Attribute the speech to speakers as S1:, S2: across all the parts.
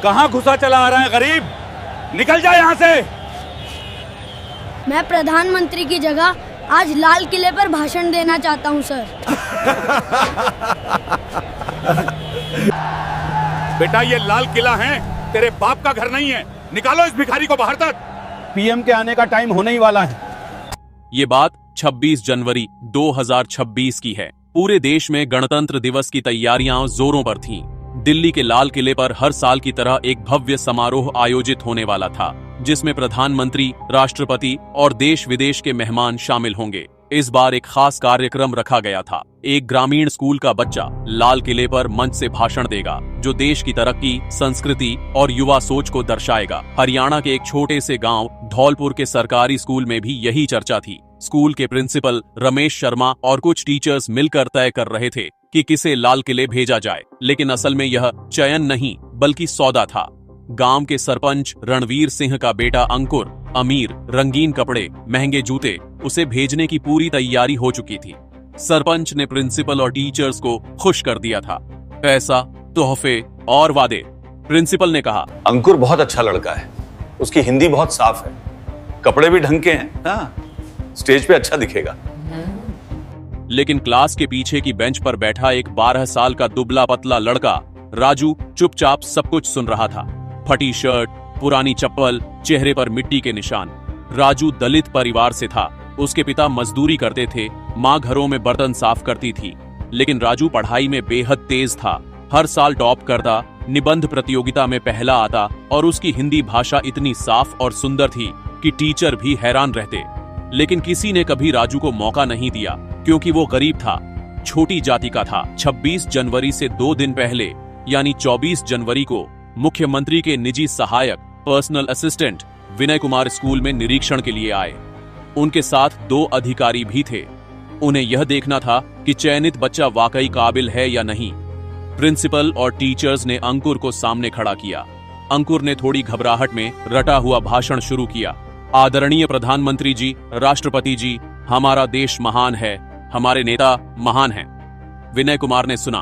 S1: कहां घुसा चला आ रहा है गरीब? निकल जा यहां से।
S2: मैं प्रधानमंत्री की जगह आज लाल किले पर भाषण देना चाहता हूं सर।
S1: बेटा ये लाल किला है, तेरे बाप का घर नहीं है। निकालो इस भिखारी को बाहर तक। पीएम के आने का टाइम होने ही वाला है।
S3: ये बात 26 जनवरी 2026 की है। पूरे देश में गणतंत्र दिवस की तैयारियां जोरों पर थीं। दिल्ली के लाल किले पर हर साल की तरह एक भव्य समारोह आयोजित होने वाला था, जिसमें प्रधानमंत्री, राष्ट्रपति और देश विदेश के मेहमान शामिल होंगे। इस बार एक खास कार्यक्रम रखा गया था। एक ग्रामीण स्कूल का बच्चा लाल किले पर मंच से भाषण देगा, जो देश की तरक्की, संस्कृति और युवा सोच को दर्शाएगा। हरियाणा के एक छोटे से गांव धौलपुर के सरकारी स्कूल में भी यही चर्चा थी। स्कूल के प्रिंसिपल रमेश शर्मा और कुछ टीचर्स मिलकर तय कर रहे थे कि किसे लाल किले भेजा जाए, लेकिन असल में यह चयन नहीं बल्कि सौदा था। गांव के सरपंच रणवीर सिंह का बेटा अंकुर अमीर, रंगीन कपड़े, महंगे जूते, उसे भेजने की पूरी तैयारी हो चुकी थी। सरपंच ने प्रिंसिपल और टीचर्स को खुश कर दिया था। पैसा, तोहफे और वादे। प्रिंसिपल ने कहा,
S4: अंकुर बहुत अच्छा लड़का है, उसकी हिंदी बहुत साफ है, कपड़े भी ढंग के हैं, हाँ, स्टेज पे अच्छा दिखेगा।
S3: लेकिन क्लास के पीछे की बेंच पर बैठा एक 12 साल का दुबला पतला लड़का राजू चुपचाप सब कुछ सुन रहा था। फटी शर्ट, पुरानी चप्पल, चेहरे पर मिट्टी के निशान। राजू दलित परिवार से था। उसके पिता मजदूरी करते थे, माँ घरों में बर्तन साफ करती थी। लेकिन राजू पढ़ाई में बेहद तेज था। हर साल टॉप करता, निबंध प्रतियोगिता में पहला आता और उसकी हिंदी भाषा इतनी साफ और सुंदर थी कि टीचर भी हैरान रहते। लेकिन किसी ने कभी राजू को मौका नहीं दिया, क्योंकि वो गरीब था, छोटी जाति का था। 26 जनवरी से 2 दिन पहले यानी 24 जनवरी को मुख्यमंत्री के निजी सहायक personal assistant Vinay Kumar school में निरीक्षण के लिए आए। उनके साथ 2 अधिकारी भी थे। उन्हें यह देखना था कि चयनित बच्चा वाकई काबिल है या नहीं। प्रिंसिपल और टीचर्स ने अंकुर को सामने खड़ा किया। अंकुर ने थोड़ी घबराहट में रटा हुआ भाषण शुरू किया। आदरणीय प्रधानमंत्री जी, राष्ट्रपति जी, हमारा देश महान है, हमारे नेता महान हैं। विनय कुमार ने सुना।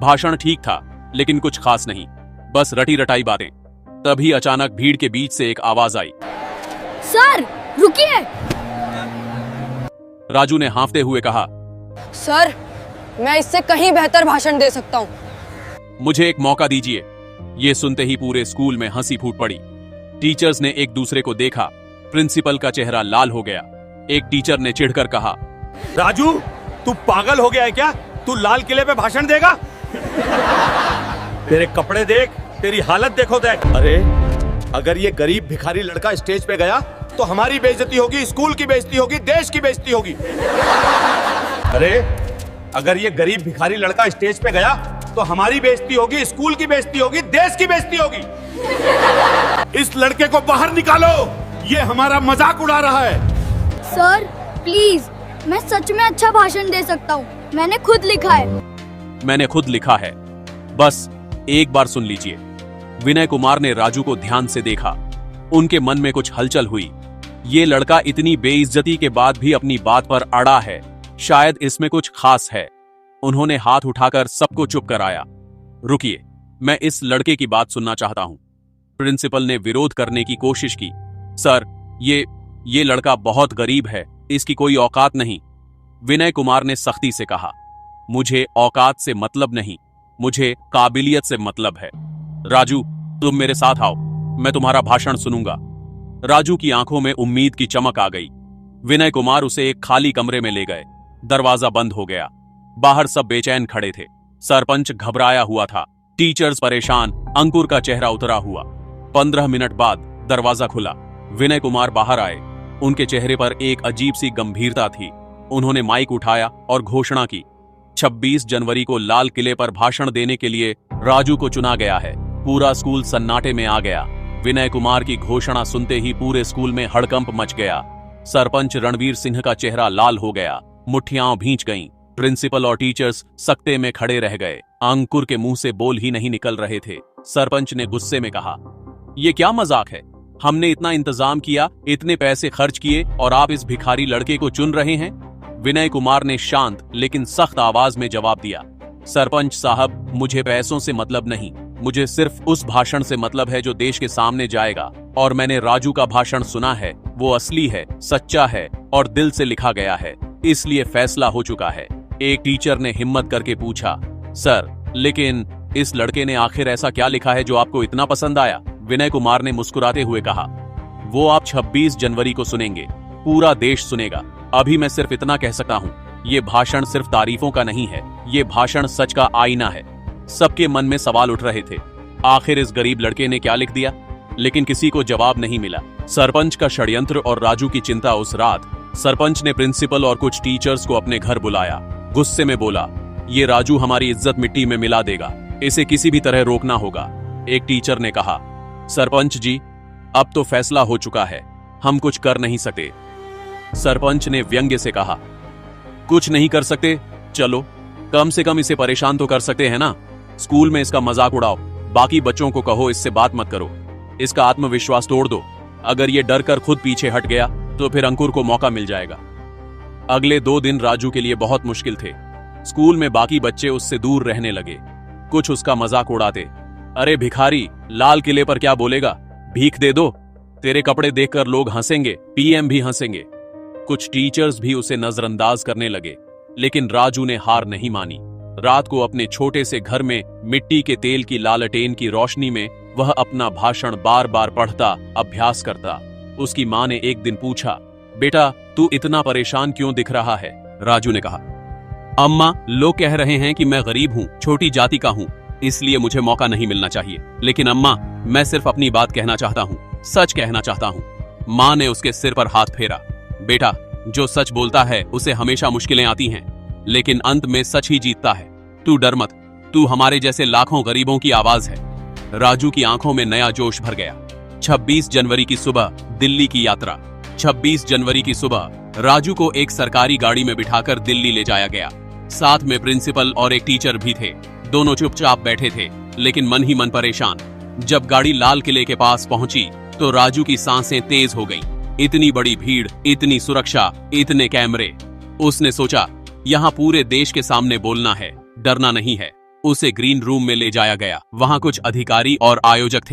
S3: भाषण ठीक था, लेकिन कुछ खास नहीं, बस रटी रटाई बातें। तभी अचानक भीड़ के बीच से एक आवाज आई,
S2: सर रुकिए।
S3: राजू ने हांफते हुए कहा,
S5: सर मैं इससे कहीं बेहतर भाषण दे सकता हूँ।
S3: मुझे एक मौका दीजिए। ये सुनते ही पूरे स्कूल में हंसी फूट पड़ी। टीचर्स ने एक दूसरे को देखा। प्रिंसिपल का चेहरा लाल हो गया। एक टीचर ने चिढ़कर कहा,
S1: राजू तू पागल हो गया है क्या? तू लाल किले पे भाषण देगा? तेरे कपड़े देख, तेरी हालत देखो देख। अरे अगर ये गरीब भिखारी लड़का स्टेज पे गया तो हमारी बेइज्जती होगी, स्कूल की बेइज्जती होगी, देश की बेइज्जती होगी। अरे अगर ये गरीब भिखारी लड़का स्टेज पे गया तो हमारी बेइज्जती होगी, स्कूल की बेइज्जती होगी, देश की बेइज्जती होगी। इस लड़के को बाहर निकालो, ये हमारा मजाक उड़ा रहा है।
S2: सर प्लीज, मैं सच में अच्छा भाषण दे सकता हूँ। मैंने खुद लिखा है।
S3: मैंने खुद लिखा है, बस एक बार सुन लीजिए। विनय कुमार ने राजू को ध्यान से देखा। उनके मन में कुछ हलचल हुई। ये लड़का इतनी बेइज्जती के बाद भी अपनी बात पर अड़ा है, शायद इसमें कुछ खास है। उन्होंने हाथ उठाकर सबको चुप कराया। रुकिए, मैं इस लड़के की बात सुनना चाहता हूं। प्रिंसिपल ने विरोध करने की कोशिश की। सर, ये लड़का बहुत गरीब है, इसकी कोई औकात नहीं। विनय कुमार ने सख्ती से कहा, मुझे औकात से मतलब नहीं, मुझे काबिलियत से मतलब है। राजू तुम मेरे साथ आओ, मैं तुम्हारा भाषण सुनूंगा। राजू की आंखों में उम्मीद की चमक आ गई। विनय कुमार उसे एक खाली कमरे में ले गए। दरवाजा बंद हो गया। बाहर सब बेचैन खड़े थे। सरपंच घबराया हुआ था, टीचर्स परेशान, अंकुर का चेहरा उतरा हुआ। 15 मिनट बाद दरवाजा खुला। विनय कुमार बाहर आए। उनके चेहरे पर एक अजीब सी गंभीरता थी। उन्होंने माइक उठाया और घोषणा की, 26 जनवरी को लाल किले पर भाषण देने के लिए राजू को चुना गया है। पूरा स्कूल सन्नाटे में आ गया। विनय कुमार की घोषणा सुनते ही पूरे स्कूल में हड़कंप मच गया। सरपंच रणवीर सिंह का चेहरा लाल हो गया, मुट्ठियां भींच गईं। प्रिंसिपल और टीचर्स सकते में खड़े रह गए। अंकुर के मुंह से बोल ही नहीं निकल रहे थे। सरपंच ने गुस्से में कहा, ये क्या मजाक है? हमने इतना इंतजाम किया, इतने पैसे खर्च किए और आप इस भिखारी लड़के को चुन रहे हैं? विनय कुमार ने शांत लेकिन सख्त आवाज में जवाब दिया, सरपंच साहब, मुझे पैसों से मतलब नहीं, मुझे सिर्फ उस भाषण से मतलब है जो देश के सामने जाएगा, और मैंने राजू का भाषण सुना है, वो असली है, सच्चा है और दिल से लिखा गया है, इसलिए फैसला हो चुका है। एक टीचर ने हिम्मत करके पूछा, सर लेकिन इस लड़के ने आखिर ऐसा क्या लिखा है जो आपको इतना पसंद आया? विनय कुमार ने मुस्कुराते हुए कहा, वो आप 26 जनवरी को सुनेंगे, पूरा देश सुनेगा। अभी मैं सिर्फ इतना कह सकता हूँ, ये भाषण सिर्फ तारीफों का नहीं है, ये भाषण सच का आईना है। सबके मन में सवाल उठ रहे थे, आखिर इस गरीब लड़के ने क्या लिख दिया? लेकिन किसी को जवाब नहीं मिला। सरपंच का षड्यंत्र और राजू की चिंता उस रात। सरपंच ने प्रिंसिपल और कुछ टीचर्स को अपने घर बुलाया। गुस्से में बोला, ये राजू हमारी इज्जत मिट्टी में मिला देगा, इसे किसी भी तरह रोकना होगा। एक टीचर ने कहा, सरपंच जी, अब तो फैसला हो चुका है, हम कुछ कर नहीं सकते। सरपंच ने व्यंग्य से कहा, कुछ नहीं कर सकते? चलो कम से कम इसे परेशान तो कर सकते हैं ना। स्कूल में इसका मजाक उड़ाओ, बाकी बच्चों को कहो इससे बात मत करो, इसका आत्मविश्वास तोड़ दो। अगर ये डर कर खुद पीछे हट गया तो फिर अंकुर को मौका मिल जाएगा। अगले 2 दिन राजू के लिए बहुत मुश्किल थे। स्कूल में बाकी बच्चे उससे दूर रहने लगे, कुछ उसका मजाक उड़ाते। अरे भिखारी, लाल किले पर क्या बोलेगा, भीख दे दो, तेरे कपड़े देखकर लोग हंसेंगे, पीएम भी हंसेंगे। कुछ टीचर्स भी उसे नजरअंदाज करने लगे, लेकिन राजू ने हार नहीं मानी। रात को अपने छोटे से घर में मिट्टी के तेल की लालटेन की रोशनी में वह अपना भाषण बार बार पढ़ता, अभ्यास करता। उसकी मां ने एक दिन पूछा, बेटा तू इतना परेशान क्यों दिख रहा है? राजू ने कहा, अम्मा, लोग कह रहे हैं कि मैं गरीब हूँ, छोटी जाति का हूँ, इसलिए मुझे मौका नहीं मिलना चाहिए। लेकिन अम्मा, मैं सिर्फ अपनी बात कहना चाहता हूँ, सच कहना चाहता हूँ। मां ने उसके सिर पर हाथ फेरा। बेटा, जो सच बोलता है उसे हमेशा मुश्किलें आती हैं, लेकिन अंत में सच ही जीतता है। तू डर मत, तू हमारे जैसे लाखों गरीबों की आवाज है। राजू की आंखों में नया जोश भर गया। 26 जनवरी की सुबह दिल्ली की यात्रा। 26 जनवरी की सुबह राजू को एक सरकारी गाड़ी में बिठाकर दिल्ली ले जाया गया। साथ में प्रिंसिपल और एक टीचर भी थे। दोनों चुपचाप बैठे थे, लेकिन मन ही मन परेशान। जब गाड़ी लाल किले के पास पहुंची तो राजू की सांसें तेज हो गईं। इतनी बड़ी भीड़, इतनी सुरक्षा, इतने कैमरे। उसने सोचा, यहाँ पूरे देश के सामने बोलना है, डरना नहीं है। उसे ग्रीन रूम में ले जाया गया। वहां कुछ अधिकारी और आयोजक थे।